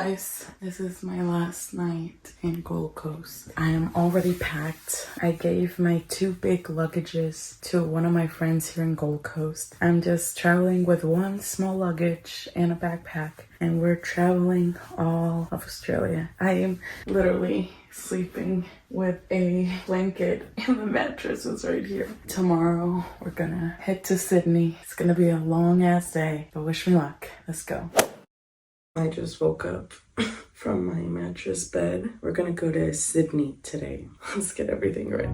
Guys, this is my last night in Gold Coast. I am already packed. I gave my 2 big luggages to one of my friends here in Gold Coast. I'm just traveling with 1 small luggage and a backpack, and we're traveling all of Australia. I am literally sleeping with a blanket and the mattress is right here. Tomorrow we're gonna head to Sydney. It's gonna be a long ass day, but wish me luck. Let's go. I just woke up from my mattress bed. We're gonna go to Sydney today. Let's get everything ready.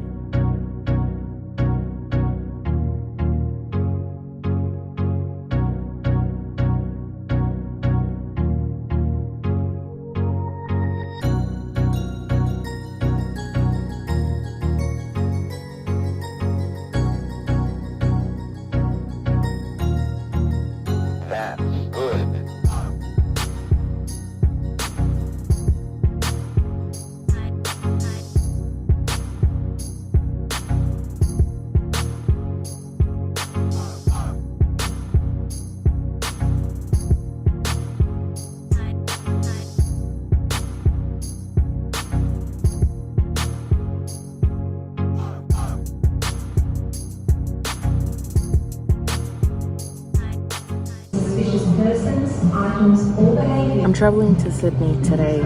I'm traveling to Sydney today,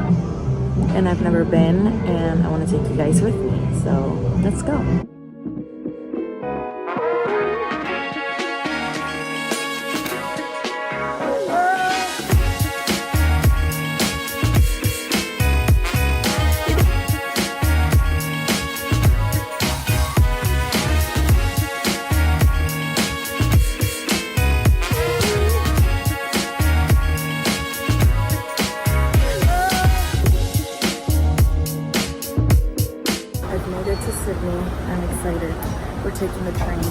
and I've never been, and I want to take you guys with me, so let's go. Sydney. I'm excited. We're taking the train.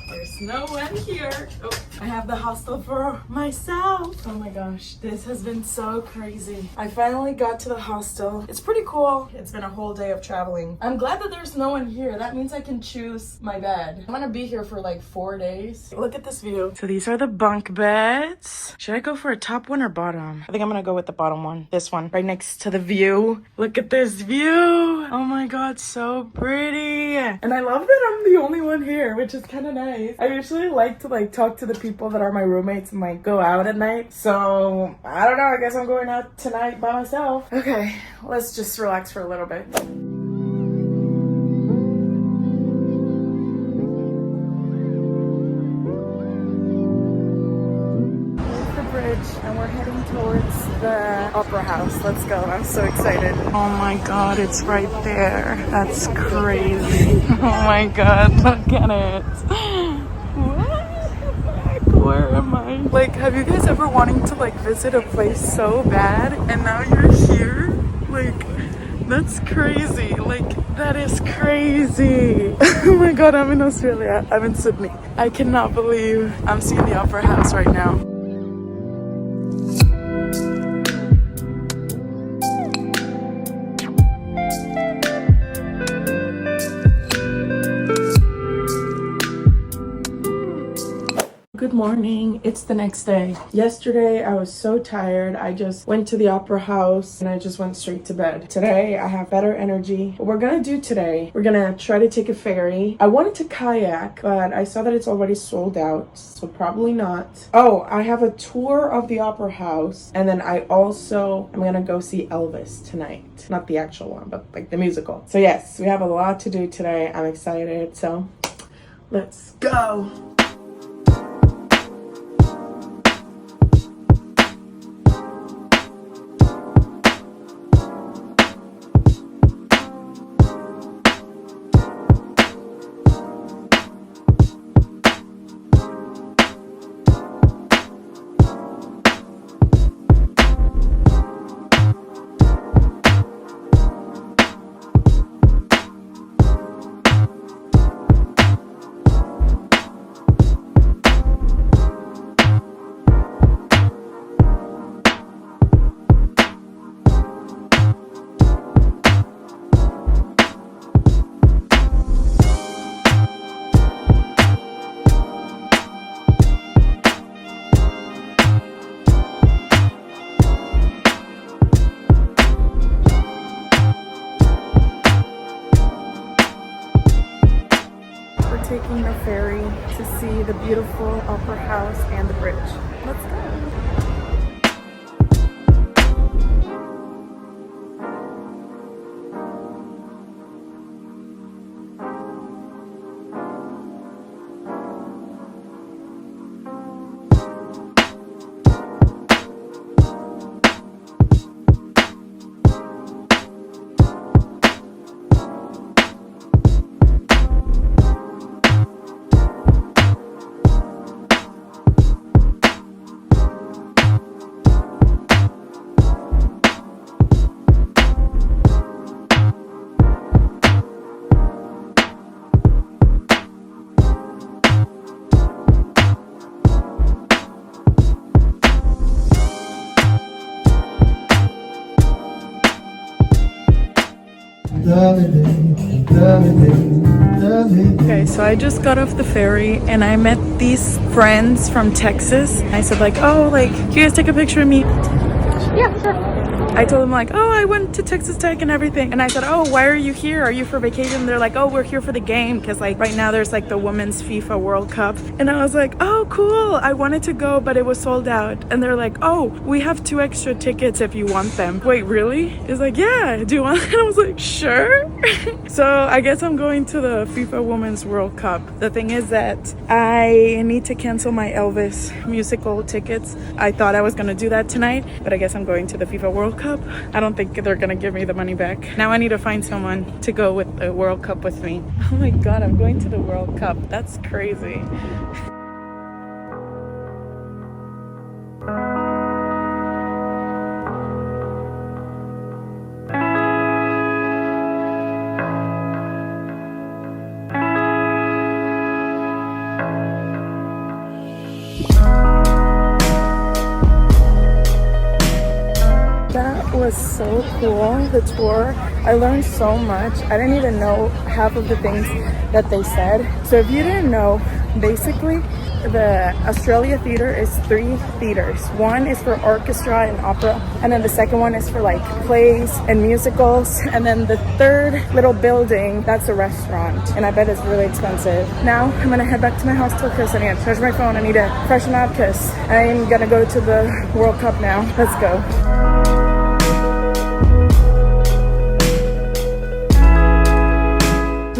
There's no one here. Oh, I have the hostel for myself. Oh my gosh, this has been so crazy. I finally got to the hostel. It's pretty cool. It's been a whole day of traveling. I'm glad that there's no one here. That means I can choose my bed. I'm gonna be here for like 4 days. Look at this view. So these are the bunk beds. Should I go for a top one or bottom? I think I'm gonna go with the bottom one. This one, right next to the view. Look at this view. Oh my god, so pretty. And I love that I'm the only one here, which is kind of nice. I usually like to talk to the people that are my roommates and go out at night. So I don't know, I guess I'm going out tonight by myself. Okay, let's just relax for a little bit. Here's the bridge and we're heading towards the Opera House. Let's go, I'm so excited. Oh my god, it's right there. That's crazy. Oh my god, look at it. Where am I? Have you guys ever wanting to visit a place so bad and now you're here? That's crazy. That is crazy. Oh my god, I'm in Australia. I'm in Sydney. I cannot believe I'm seeing the Opera House right now. Good morning. It's the next day. Yesterday, I was so tired. I just went to the Opera House and I just went straight to bed. Today, I have better energy. What we're gonna do today, we're gonna try to take a ferry. I wanted to kayak, but I saw that it's already sold out, so probably not. Oh, I have a tour of the Opera House, and then I'm gonna go see Elvis tonight. Not the actual one, but the musical. So yes, we have a lot to do today. I'm excited, so let's go. taking the ferry to see the beautiful Opera House and the bridge. Let's go. Okay, so I just got off the ferry and I met these friends from Texas. I said like, oh, like, can you guys take a picture of me? Yeah, sure. I told them like, oh, I went to Texas Tech and everything. And I said, oh, why are you here? Are you for vacation? They're like, oh, we're here for the game. Cause like right now there's like the Women's FIFA World Cup. And I was like, oh, cool. I wanted to go, but it was sold out. And they're like, oh, we have 2 extra tickets if you want them. Wait, really? It's like, yeah, do you want? And I was like, sure. So I guess I'm going to the FIFA Women's World Cup. The thing is that I need to cancel my Elvis musical tickets. I thought I was gonna do that tonight, but I guess I'm going to the FIFA World Cup. I don't think they're gonna give me the money back. Now I need to find someone to go with the World Cup with me. Oh my god, I'm going to the World Cup. That's crazy. Was so cool, the tour. I learned so much. I didn't even know half of the things that they said. So if you didn't know, basically the Australia Theatre is 3 theaters. One is for orchestra and opera, and then the second one is for like plays and musicals, and then the third little building, that's a restaurant, and I bet it's really expensive. Now I'm gonna head back to my hostel because I need to charge my phone. I need to freshen up because I'm gonna go to the World Cup now. Let's go.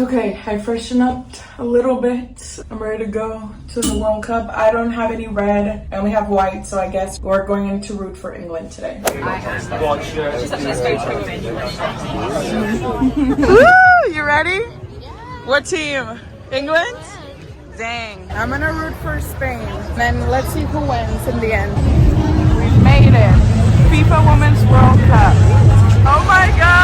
Okay, I freshened up a little bit. I'm ready to go to the World Cup. I don't have any red. I only have white, so I guess we're going to root for England today. Woo! You ready? What team? England? Dang. I'm gonna root for Spain. Then let's see who wins in the end. We've made it. FIFA Women's World Cup. Oh my god!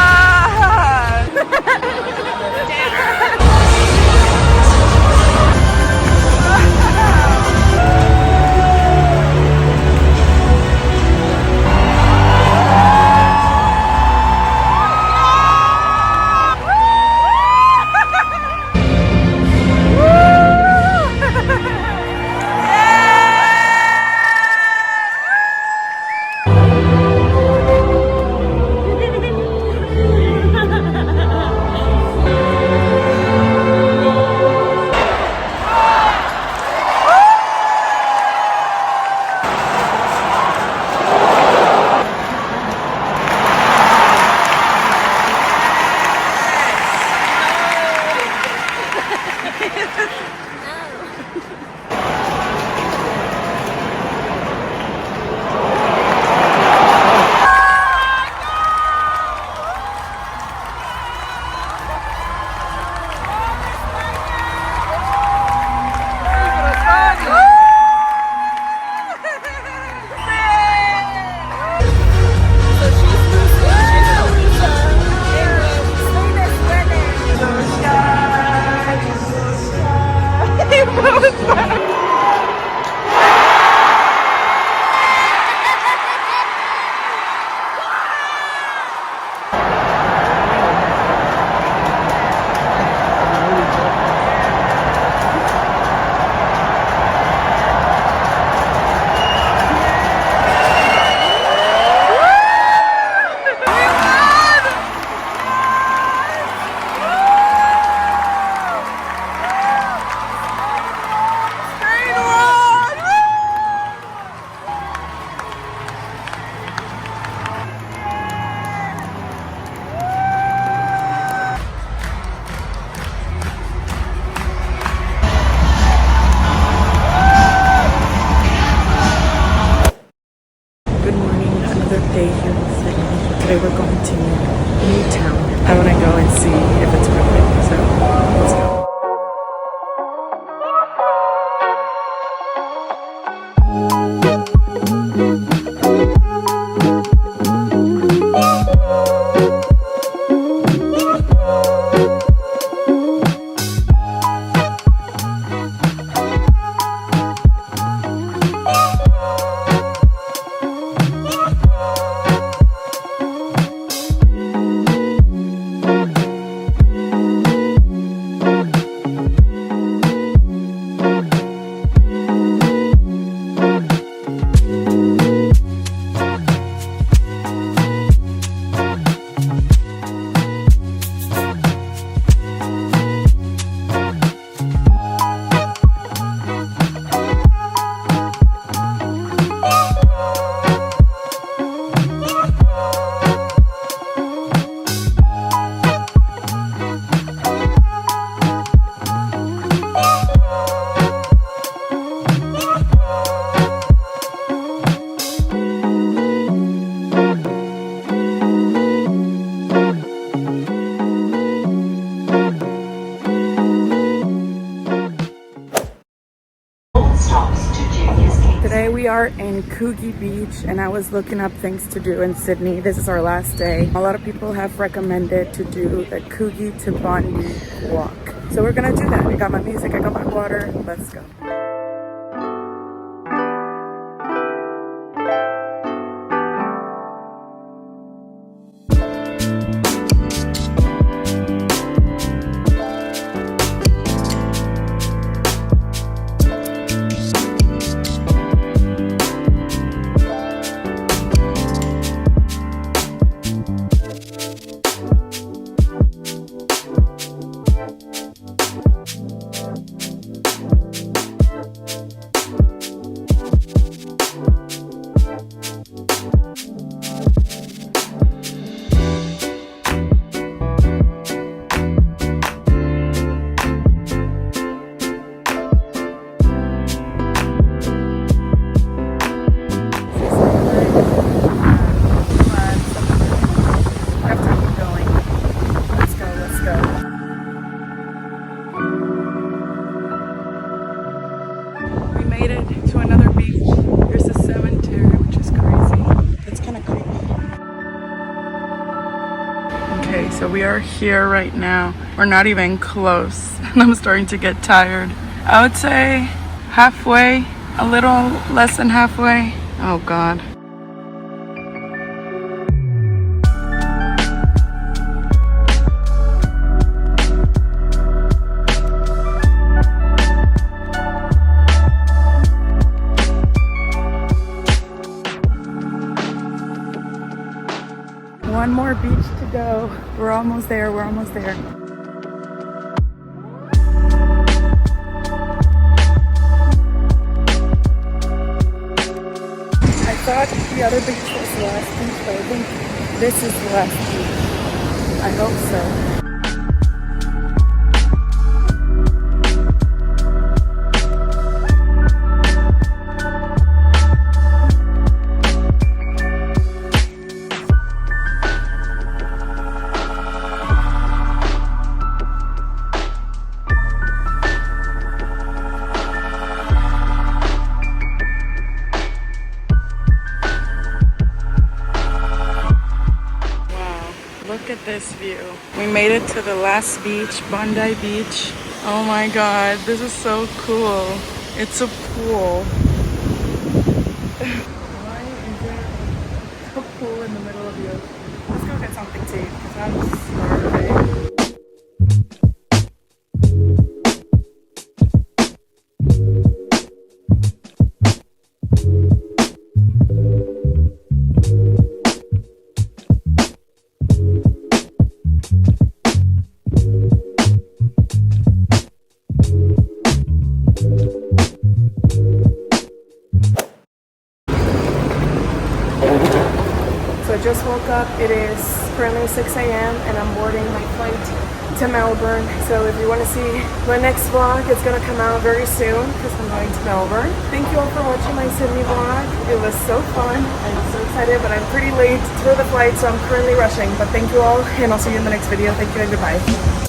go and see if it's worth it. So let's go. Today we are in Coogee Beach and I was looking up things to do in Sydney. This is our last day. A lot of people have recommended to do the Coogee to Bondi walk. So we're gonna do that. I got my music, I got my water. Let's go. So we are here right now. We're not even close and I'm starting to get tired. I would say halfway, a little less than halfway. Oh God. One more beach to go. We're almost there, we're almost there. I thought the other beach was the last beach, but I think this is the last beach. I hope so. Look at this view. We made it to the last beach, Bondi Beach. Oh my God, this is so cool. It's a pool. Why is there a pool in the middle of the ocean? Let's go get something to eat because I'm starving. So I just woke up. It is currently 6 a.m. and I'm boarding my flight to Melbourne. So if you want to see my next vlog, it's going to come out very soon because I'm going to Melbourne. Thank you all for watching my Sydney vlog. It was so fun and so excited, but I'm pretty late to the flight, so I'm currently rushing. But thank you all, and I'll see you in the next video. Thank you and goodbye.